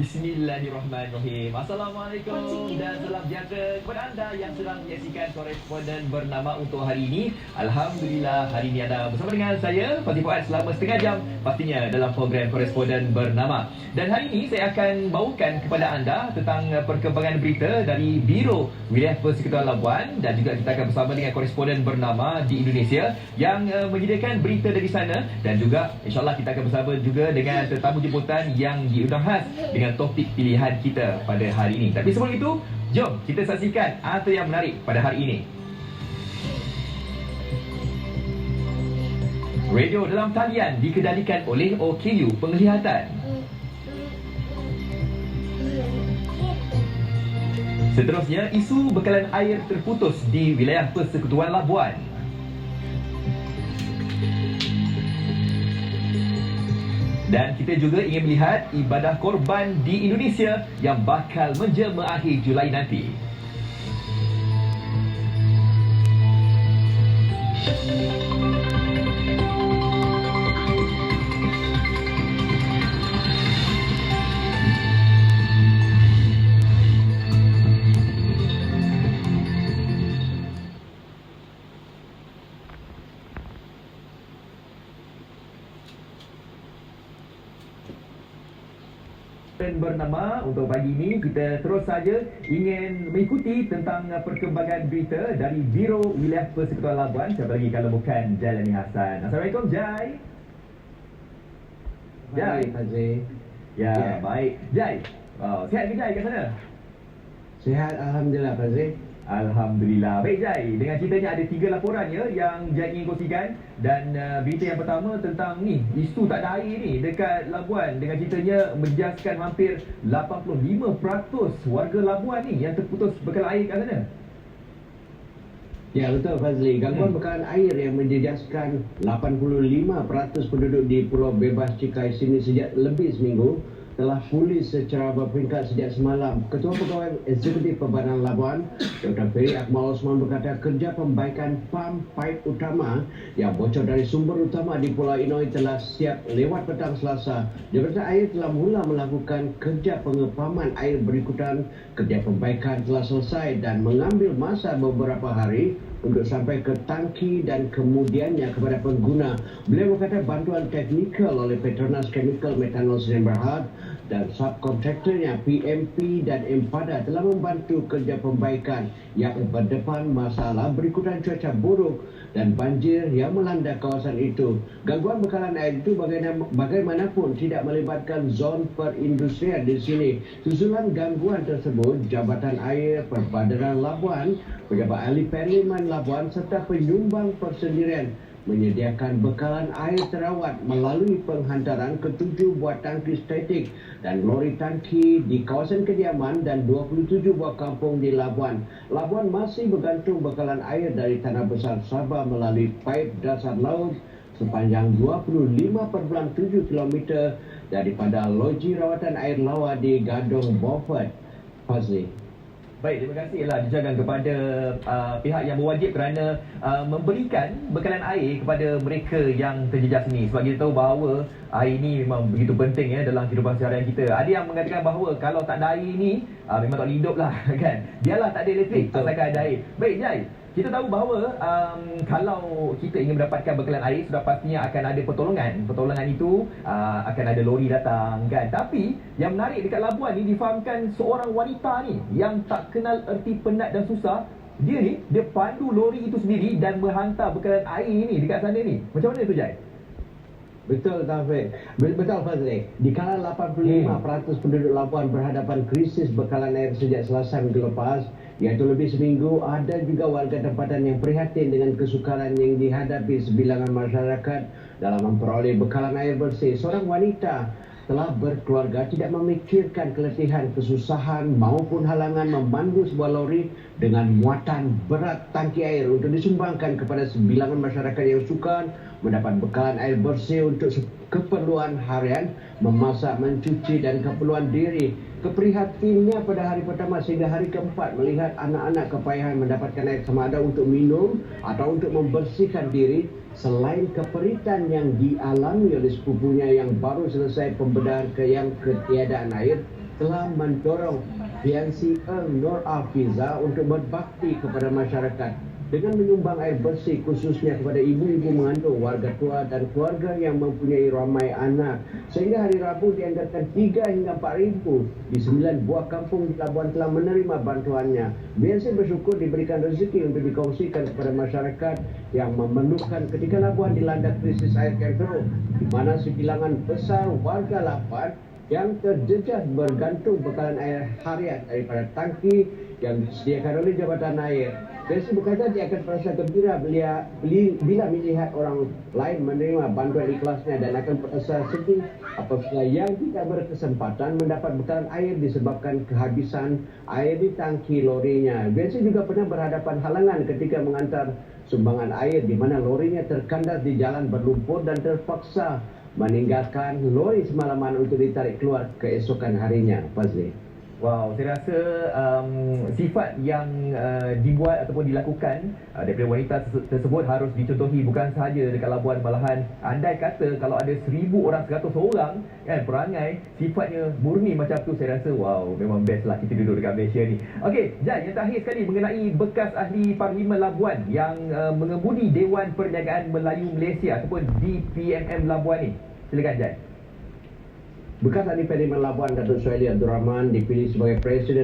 Bismillahirrahmanirrahim. Assalamualaikum dan salam sejahtera kepada anda yang sedang menyaksikan Koresponden Bernama untuk hari ini. Alhamdulillah, hari ini anda bersama dengan saya, Fazli Fuad, selama setengah jam pastinya dalam program Koresponden Bernama. Dan hari ini saya akan bawakan kepada anda tentang perkembangan berita dari Biro Wilayah Persekutuan Labuan, dan juga kita akan bersama dengan Koresponden Bernama di Indonesia yang menyediakan berita dari sana, dan juga insyaAllah kita akan bersama juga dengan tetamu jemputan yang diundang khas dengan topik pilihan kita pada hari ini. Tapi sebelum itu, jom kita saksikan apa yang menarik pada hari ini. Radio dalam talian dikendalikan oleh OKU Penglihatan. Seterusnya, isu bekalan air terputus di wilayah Persekutuan Labuan. Dan kita juga ingin melihat ibadah korban di Indonesia yang bakal menjelma akhir Julai nanti. Bernama untuk pagi ini, kita terus saja ingin mengikuti tentang perkembangan berita dari Biro Wilayah Persekutuan Labuan. Siapa lagi kalau bukan Jailani Hassan. Assalamualaikum Jai. Jai Fazli. Ya, baik. Jai, sihat ke Jai kat sana? Sihat, Alhamdulillah Fazli. Alhamdulillah. Baik Jai, dengan ceritanya ada 3 laporan ya yang Jai ingin kongsikan. Dan berita yang pertama tentang ni, isu tak ada air ni dekat Labuan, dengan ceritanya menjejaskan hampir 85% warga Labuan ni yang terputus bekalan air kat sana. Ya betul Fazli, gangguan bekalan air yang menjejaskan 85% penduduk di Pulau Bebas Cikai sini sejak lebih seminggu telah pulih secara berperingkat sejak semalam. Ketua Pegawai Eksekutif Perbanan Labuan, Dr. Ferry Akmal Osman berkata kerja pembaikan pam paip utama yang bocor dari sumber utama di Pulau Inoi telah siap lewat petang Selasa. Jabatan Air telah mula melakukan kerja pengepaman air berikutan. Kerja pembaikan telah selesai dan mengambil masa beberapa hari untuk sampai ke tangki dan kemudiannya kepada pengguna. Beliau berkata bantuan teknikal oleh Petronas Chemical Methanol Sdn Bhd dan subkontraktornya PMP dan Empada telah membantu kerja pembaikan yang berdepan masalah berikutan cuaca buruk dan banjir yang melanda kawasan itu. Gangguan bekalan air itu bagaimanapun tidak melibatkan zon perindustrian di sini. Susulan gangguan tersebut, Jabatan Air Perbadanan Labuan, Pejabat Ahli Parlimen Labuan serta penyumbang persendirian menyediakan bekalan air terawat melalui penghantaran ke-7 buah tangki statik dan lori tangki di kawasan kediaman dan 27 buah kampung di Labuan. Labuan masih bergantung bekalan air dari Tanah Besar Sabah melalui paip dasar laut sepanjang 25.7 km daripada loji rawatan air lawa di Gadong Beaufort. Fazli. Baik, terima kasihlah dijaga kepada pihak yang berwajib kerana memberikan bekalan air kepada mereka yang terjejas ini. Sebab kita tahu bahawa air ini memang begitu penting ya dalam kehidupan seharian kita. Ada yang mengatakan bahawa kalau tak ada air ini memang tak boleh hidup lah kan. Biarlah tak ada elektrik asalkan ada air. Baik Jai, kita tahu bahawa kalau kita ingin mendapatkan bekalan air, sudah pastinya akan ada pertolongan. Pertolongan itu akan ada lori datang kan. Tapi yang menarik dekat Labuan ni difahamkan seorang wanita ni yang tak kenal erti penat dan susah. Dia pandu lori itu sendiri dan menghantar bekalan air ni dekat sana ni. Macam mana tu Jai? Betul Taufik. Betul Fazli. Dikala 85% penduduk Labuan berhadapan krisis bekalan air sejak Selasa minggu lepas, iaitu lebih seminggu, ada juga warga tempatan yang prihatin dengan kesukaran yang dihadapi sebilangan masyarakat dalam memperoleh bekalan air bersih. Seorang wanita telah berkeluarga tidak memikirkan keletihan, kesusahan maupun halangan memandu sebuah lori dengan muatan berat tangki air untuk disumbangkan kepada sebilangan masyarakat yang sukar mendapat bekalan air bersih untuk keperluan harian, memasak, mencuci dan keperluan diri. Keprihatinnya pada hari pertama sehingga hari keempat melihat anak-anak kepayahan mendapatkan air sama ada untuk minum atau untuk membersihkan diri, selain keperitan yang dialami oleh sepupunya yang baru selesai pembedahan yang ketiadaan air. telah mendorong PNC Nur Afiza untuk berbakti kepada masyarakat dengan menyumbang air bersih khususnya kepada ibu-ibu mengandung, warga tua dan keluarga yang mempunyai ramai anak. Sehingga hari Rabu dianggarkan 3 hingga 4,000 di 9 buah kampung di Labuan telah menerima bantuannya. BNC bersyukur diberikan rezeki untuk dikongsikan kepada masyarakat yang memerlukan ketika Labuan dilanda krisis air keruh, di mana sebilangan besar warga Labuan yang terjejas bergantung bekalan air harian daripada tangki yang disediakan oleh Jabatan Air. BNC berkata dia akan merasa gembira bila melihat orang lain menerima bantuan ikhlasnya dan akan merasa sedih apabila yang tidak berkesempatan mendapat bekalan air disebabkan kehabisan air di tangki lorinya. BNC juga pernah berhadapan halangan ketika mengantar sumbangan air di mana lorinya terkandas di jalan berlumpur dan terpaksa meninggalkan lori semalaman untuk ditarik keluar keesokan harinya. Fazli. Wow, saya rasa sifat yang dibuat ataupun dilakukan daripada wanita tersebut harus dicontohi bukan sahaja dekat Labuan, malahan andai kata kalau ada 1,000 orang, 100 orang kan perangai sifatnya murni macam tu, saya rasa wow, memang best lah kita duduk dekat Malaysia ni. Okey, Jan, yang terakhir sekali mengenai bekas ahli Parlimen Labuan yang mengemudi Dewan Perniagaan Melayu Malaysia ataupun DPMM Labuan ni. Silakan Jan. Bekas ahli Parlimen Labuan Datuk Suhaili Abdul Rahman dipilih sebagai Presiden